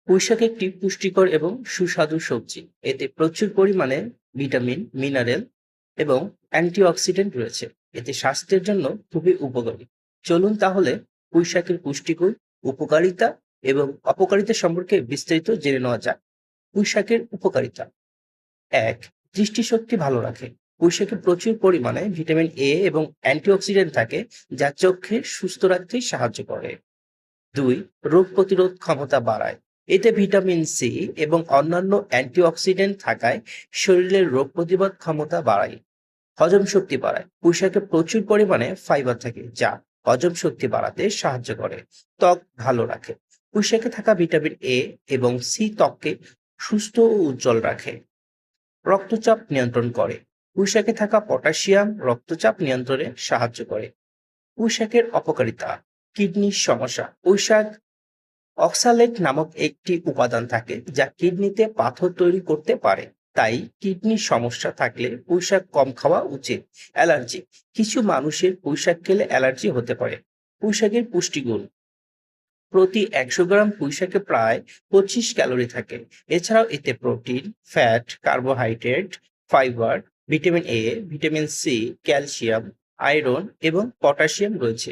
পুঁইশাক একটি পুষ্টিকর এবং সুস্বাদু সবজি। এতে প্রচুর পরিমাণে ভিটামিন, মিনারেল এবং অ্যান্টিঅক্সিডেন্ট রয়েছে। এতে স্বাস্থ্যের জন্য খুবই উপকারী। চলুন তাহলে পুঁইশাকের পুষ্টিগুণ, উপকারিতা এবং অপকারিতা সম্পর্কে বিস্তারিত জেনে নেওয়া যাক। পুঁইশাকের উপকারিতা: ১. দৃষ্টিশক্তি ভালো রাখে। পুঁইশাকে প্রচুর পরিমাণে ভিটামিন এ এবং অ্যান্টিঅক্সিডেন্ট থাকে, যা চোখকে সুস্থ রাখতে সাহায্য করে। ২. রোগ প্রতিরোধ ক্ষমতা বাড়ায়। এতে ভিটামিন সি এবং অন্যান্য অ্যান্টিঅক্সিডেন্ট থাকায় শরীরের রোগ প্রতিরোধ ক্ষমতা বাড়ায়। হজম শক্তি বাড়ায়। পুঁইশাকে প্রচুর পরিমাণে ফাইবার থাকে, যা হজম শক্তি বাড়াতে সাহায্য করে। ত্বক ভালো রাখে। পুঁইশাকে থাকা ভিটামিন এ এবং সি ত্বককে সুস্থ ও উজ্জ্বল রাখে। রক্তচাপ নিয়ন্ত্রণ করে। পুঁইশাকে থাকা পটাশিয়াম রক্তচাপ নিয়ন্ত্রণে সাহায্য করে। পুঁইশাকের অপকারিতা: কিডনির সমস্যা। পুঁইশাক অক্সালেট নামক একটি উপাদান থাকে, যা কিডনিতে পাথর তৈরি করতে পারে। তাই কিডনির সমস্যা থাকলে পুঁইশাক কম খাওয়া উচিত। অ্যালার্জি: কিছু মানুষের পুঁইশাক খেলে অ্যালার্জি হতে পারে। পুঁইশাকের পুষ্টিগুণ: প্রতি ১০০ গ্রাম পুঁইশাকে প্রায় ২৫ ক্যালোরি থাকে। এছাড়াও এতে protein, fat, carbohydrate, fibre, vitamin A, vitamin C, calcium, iron এবং পটাশিয়াম রয়েছে।